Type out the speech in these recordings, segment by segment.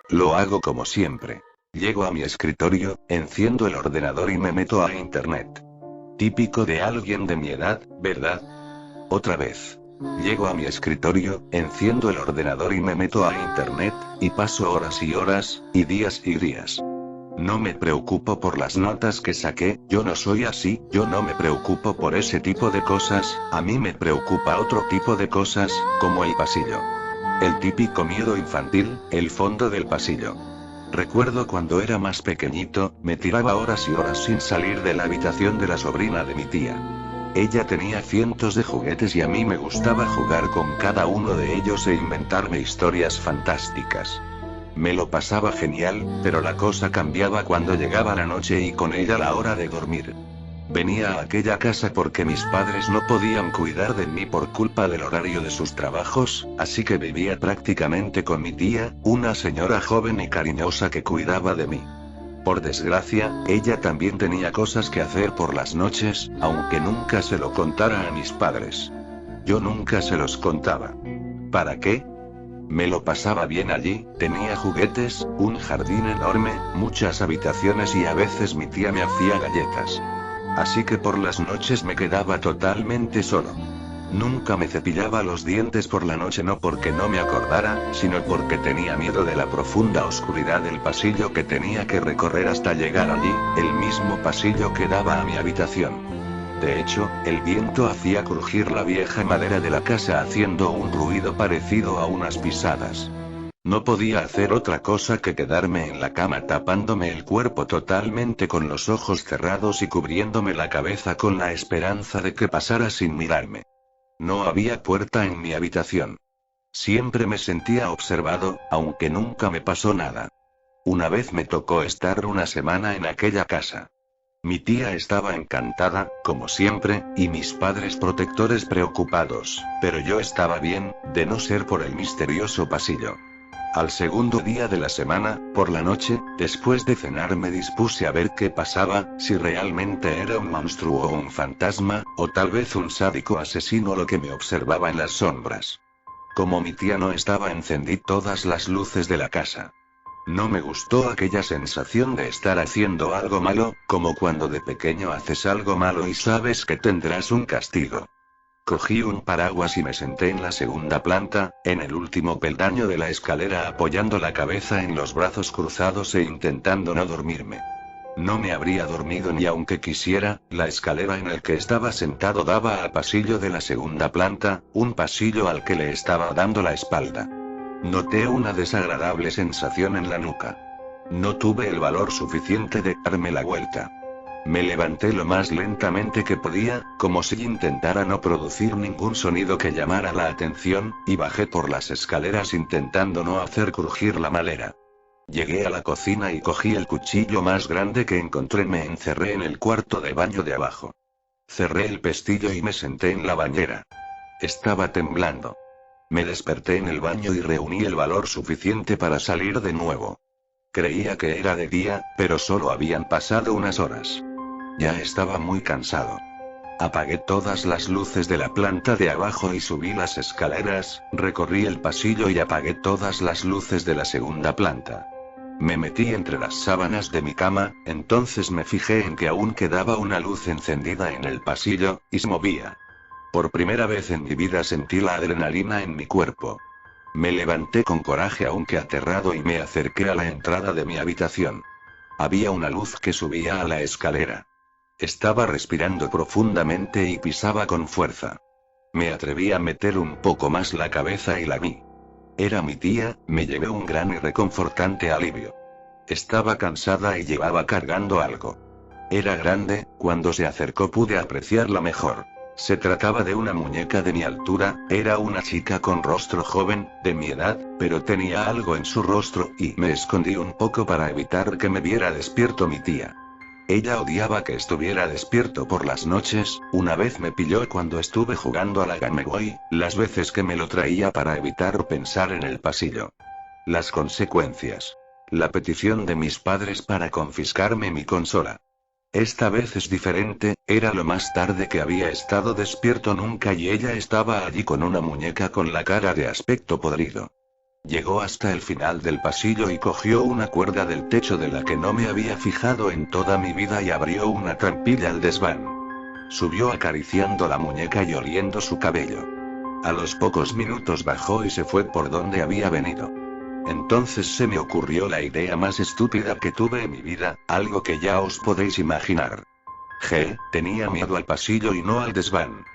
Lo hago como siempre. Llego a mi escritorio, enciendo el ordenador y me meto a internet. Típico de alguien de mi edad, ¿verdad? Otra vez. Llego a mi escritorio, enciendo el ordenador y me meto a internet, y paso horas y horas, y días y días. No me preocupo por las notas que saqué, yo no soy así, yo no me preocupo por ese tipo de cosas, a mí me preocupa otro tipo de cosas, como el pasillo. El típico miedo infantil, el fondo del pasillo. Recuerdo cuando era más pequeñito, me tiraba horas y horas sin salir de la habitación de la sobrina de mi tía. Ella tenía cientos de juguetes y a mí me gustaba jugar con cada uno de ellos e inventarme historias fantásticas. Me lo pasaba genial, pero la cosa cambiaba cuando llegaba la noche y con ella la hora de dormir. Venía a aquella casa porque mis padres no podían cuidar de mí por culpa del horario de sus trabajos, así que vivía prácticamente con mi tía, una señora joven y cariñosa que cuidaba de mí. Por desgracia, ella también tenía cosas que hacer por las noches, aunque nunca se lo contara a mis padres. Yo nunca se los contaba. ¿Para qué? Me lo pasaba bien allí, tenía juguetes, un jardín enorme, muchas habitaciones y a veces mi tía me hacía galletas. Así que por las noches me quedaba totalmente solo. Nunca me cepillaba los dientes por la noche, no porque no me acordara, sino porque tenía miedo de la profunda oscuridad del pasillo que tenía que recorrer hasta llegar allí, el mismo pasillo que daba a mi habitación. De hecho, el viento hacía crujir la vieja madera de la casa haciendo un ruido parecido a unas pisadas. No podía hacer otra cosa que quedarme en la cama tapándome el cuerpo totalmente con los ojos cerrados y cubriéndome la cabeza con la esperanza de que pasara sin mirarme. No había puerta en mi habitación. Siempre me sentía observado, aunque nunca me pasó nada. Una vez me tocó estar una semana en aquella casa. Mi tía estaba encantada, como siempre, y mis padres protectores preocupados, pero yo estaba bien, de no ser por el misterioso pasillo. Al segundo día de la semana, por la noche, después de cenar me dispuse a ver qué pasaba, si realmente era un monstruo o un fantasma, o tal vez un sádico asesino lo que me observaba en las sombras. Como mi tía no estaba, encendí todas las luces de la casa. No me gustó aquella sensación de estar haciendo algo malo, como cuando de pequeño haces algo malo y sabes que tendrás un castigo. Cogí un paraguas y me senté en la segunda planta, en el último peldaño de la escalera apoyando la cabeza en los brazos cruzados e intentando no dormirme. No me habría dormido ni aunque quisiera, la escalera en el que estaba sentado daba al pasillo de la segunda planta, un pasillo al que le estaba dando la espalda. Noté una desagradable sensación en la nuca. No tuve el valor suficiente de darme la vuelta. Me levanté lo más lentamente que podía, como si intentara no producir ningún sonido que llamara la atención, y bajé por las escaleras intentando no hacer crujir la madera. Llegué a la cocina y cogí el cuchillo más grande que encontré. Me encerré en el cuarto de baño de abajo. Cerré el pestillo y me senté en la bañera. Estaba temblando. Me desperté en el baño y reuní el valor suficiente para salir de nuevo. Creía que era de día, pero solo habían pasado unas horas. Ya estaba muy cansado. Apagué todas las luces de la planta de abajo y subí las escaleras, recorrí el pasillo y apagué todas las luces de la segunda planta. Me metí entre las sábanas de mi cama, entonces me fijé en que aún quedaba una luz encendida en el pasillo, y se movía. Por primera vez en mi vida sentí la adrenalina en mi cuerpo. Me levanté con coraje aunque aterrado y me acerqué a la entrada de mi habitación. Había una luz que subía a la escalera. Estaba respirando profundamente y pisaba con fuerza. Me atreví a meter un poco más la cabeza y la vi. Era mi tía, me llevé un gran y reconfortante alivio. Estaba cansada y llevaba cargando algo. Era grande, cuando se acercó pude apreciarla mejor. Se trataba de una muñeca de mi altura, era una chica con rostro joven, de mi edad, pero tenía algo en su rostro, y me escondí un poco para evitar que me viera despierto mi tía. Ella odiaba que estuviera despierto por las noches, una vez me pilló cuando estuve jugando a la Game Boy, las veces que me lo traía para evitar pensar en el pasillo. Las consecuencias. La petición de mis padres para confiscarme mi consola. Esta vez es diferente, era lo más tarde que había estado despierto nunca y ella estaba allí con una muñeca con la cara de aspecto podrido. Llegó hasta el final del pasillo y cogió una cuerda del techo de la que no me había fijado en toda mi vida y abrió una trampilla al desván. Subió acariciando la muñeca y oliendo su cabello. A los pocos minutos bajó y se fue por donde había venido. Entonces se me ocurrió la idea más estúpida que tuve en mi vida, algo que ya os podéis imaginar. Tenía miedo al pasillo y no al desván.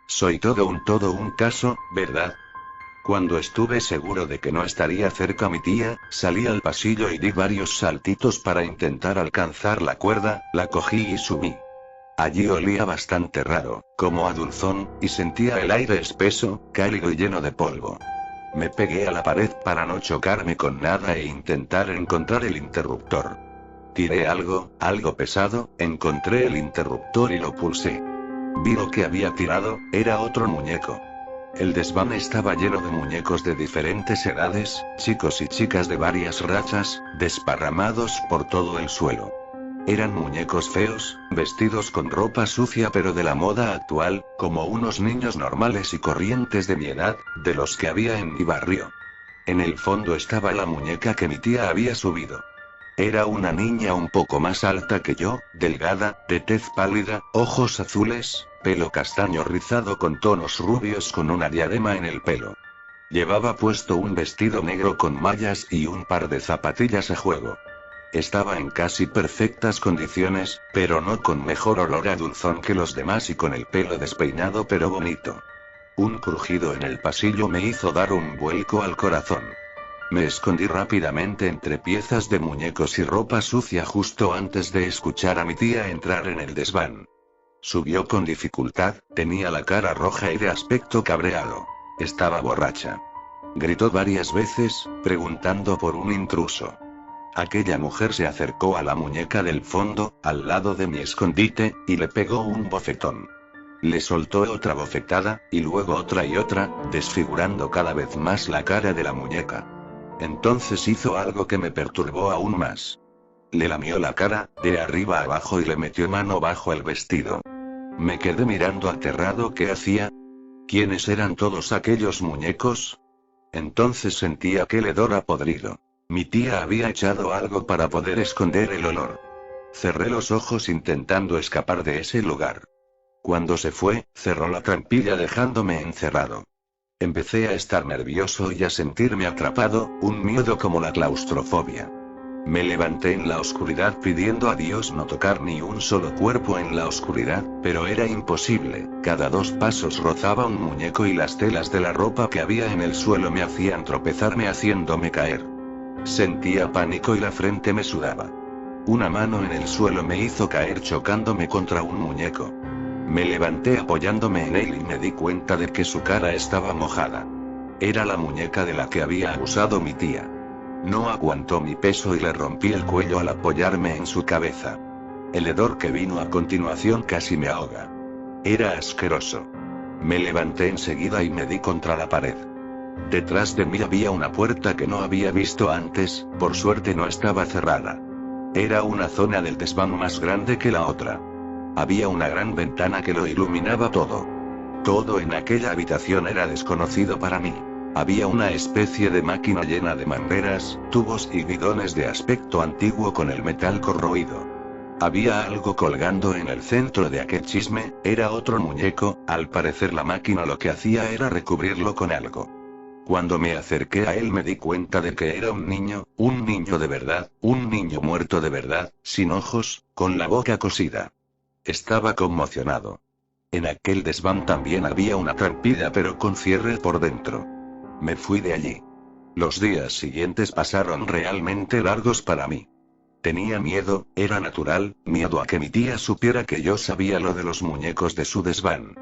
Soy todo un caso, ¿verdad? Cuando estuve seguro de que no estaría cerca mi tía, salí al pasillo y di varios saltitos para intentar alcanzar la cuerda, la cogí y subí. Allí olía bastante raro, como a dulzón, y sentía el aire espeso, cálido y lleno de polvo. Me pegué a la pared para no chocarme con nada e intentar encontrar el interruptor. Tiré algo pesado, encontré el interruptor y lo pulsé. Vi lo que había tirado, era otro muñeco. El desván estaba lleno de muñecos de diferentes edades, chicos y chicas de varias razas, desparramados por todo el suelo. Eran muñecos feos, vestidos con ropa sucia pero de la moda actual, como unos niños normales y corrientes de mi edad, de los que había en mi barrio. En el fondo estaba la muñeca que mi tía había subido. Era una niña un poco más alta que yo, delgada, de tez pálida, ojos azules, pelo castaño rizado con tonos rubios con una diadema en el pelo. Llevaba puesto un vestido negro con mallas y un par de zapatillas a juego. Estaba en casi perfectas condiciones, pero no con mejor olor a dulzón que los demás y con el pelo despeinado pero bonito. Un crujido en el pasillo me hizo dar un vuelco al corazón. Me escondí rápidamente entre piezas de muñecos y ropa sucia justo antes de escuchar a mi tía entrar en el desván. Subió con dificultad, tenía la cara roja y de aspecto cabreado. Estaba borracha. Gritó varias veces, preguntando por un intruso. Aquella mujer se acercó a la muñeca del fondo, al lado de mi escondite, y le pegó un bofetón. Le soltó otra bofetada, y luego otra y otra, desfigurando cada vez más la cara de la muñeca. Entonces hizo algo que me perturbó aún más. Le lamió la cara, de arriba a abajo y le metió mano bajo el vestido. Me quedé mirando aterrado qué hacía. ¿Quiénes eran todos aquellos muñecos? Entonces sentí aquel hedor a podrido. Mi tía había echado algo para poder esconder el olor. Cerré los ojos intentando escapar de ese lugar. Cuando se fue, cerró la trampilla dejándome encerrado. Empecé a estar nervioso y a sentirme atrapado, un miedo como la claustrofobia. Me levanté en la oscuridad pidiendo a Dios no tocar ni un solo cuerpo en la oscuridad, pero era imposible, cada 2 pasos rozaba un muñeco y las telas de la ropa que había en el suelo me hacían tropezarme haciéndome caer. Sentía pánico y la frente me sudaba. Una mano en el suelo me hizo caer chocándome contra un muñeco. Me levanté apoyándome en él y me di cuenta de que su cara estaba mojada. Era la muñeca de la que había abusado mi tía. No aguantó mi peso y le rompí el cuello al apoyarme en su cabeza. El hedor que vino a continuación casi me ahoga. Era asqueroso. Me levanté enseguida y me di contra la pared. Detrás de mí había una puerta que no había visto antes, por suerte no estaba cerrada. Era una zona del desván más grande que la otra. Había una gran ventana que lo iluminaba todo. Todo en aquella habitación era desconocido para mí. Había una especie de máquina llena de mangueras, tubos y bidones de aspecto antiguo con el metal corroído. Había algo colgando en el centro de aquel chisme, era otro muñeco, al parecer la máquina lo que hacía era recubrirlo con algo. Cuando me acerqué a él me di cuenta de que era un niño de verdad, un niño muerto de verdad, sin ojos, con la boca cosida. Estaba conmocionado. En aquel desván también había una trampilla pero con cierre por dentro. Me fui de allí. Los días siguientes pasaron realmente largos para mí. Tenía miedo, era natural, miedo a que mi tía supiera que yo sabía lo de los muñecos de su desván.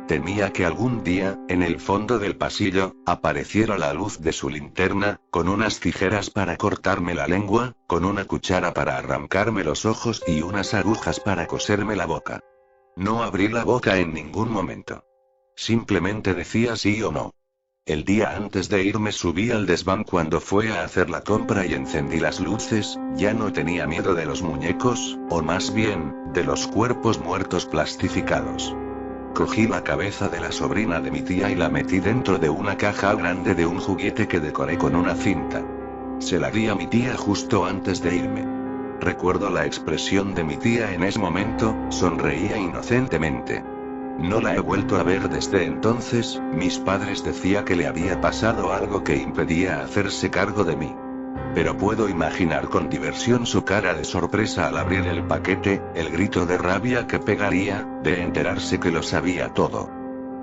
Temía que algún día, en el fondo del pasillo, apareciera la luz de su linterna, con unas tijeras para cortarme la lengua, con una cuchara para arrancarme los ojos y unas agujas para coserme la boca. No abrí la boca en ningún momento. Simplemente decía sí o no. El día antes de irme subí al desván cuando fue a hacer la compra y encendí las luces. Ya no tenía miedo de los muñecos, o más bien, de los cuerpos muertos plastificados. Cogí la cabeza de la sobrina de mi tía y la metí dentro de una caja grande de un juguete que decoré con una cinta. Se la di a mi tía justo antes de irme. Recuerdo la expresión de mi tía en ese momento, sonreía inocentemente. No la he vuelto a ver desde entonces. Mis padres decían que le había pasado algo que impedía hacerse cargo de mí. Pero puedo imaginar con diversión su cara de sorpresa al abrir el paquete, el grito de rabia que pegaría, de enterarse que lo sabía todo.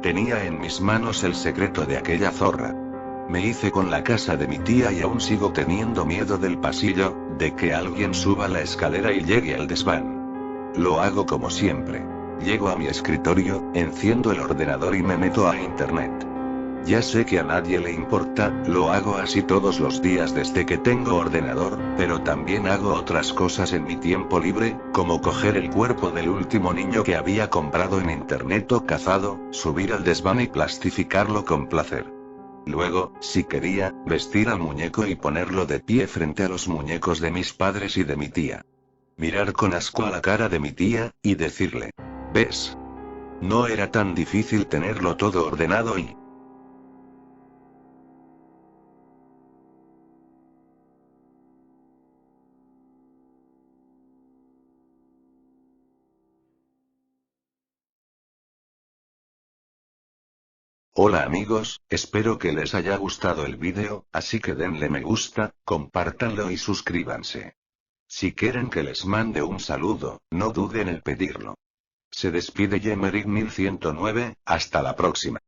Tenía en mis manos el secreto de aquella zorra. Me hice con la casa de mi tía y aún sigo teniendo miedo del pasillo, de que alguien suba la escalera y llegue al desván. Lo hago como siempre. Llego a mi escritorio, enciendo el ordenador y me meto a internet. Ya sé que a nadie le importa, lo hago así todos los días desde que tengo ordenador, pero también hago otras cosas en mi tiempo libre, como coger el cuerpo del último niño que había comprado en internet o cazado, subir al desván y plastificarlo con placer. Luego, si quería, vestir al muñeco y ponerlo de pie frente a los muñecos de mis padres y de mi tía. Mirar con asco a la cara de mi tía, y decirle: ¿ves? No era tan difícil tenerlo todo ordenado y... Hola amigos, espero que les haya gustado el vídeo, así que denle me gusta, compártanlo y suscríbanse. Si quieren que les mande un saludo, no duden en pedirlo. Se despide Yemerick 1109, hasta la próxima.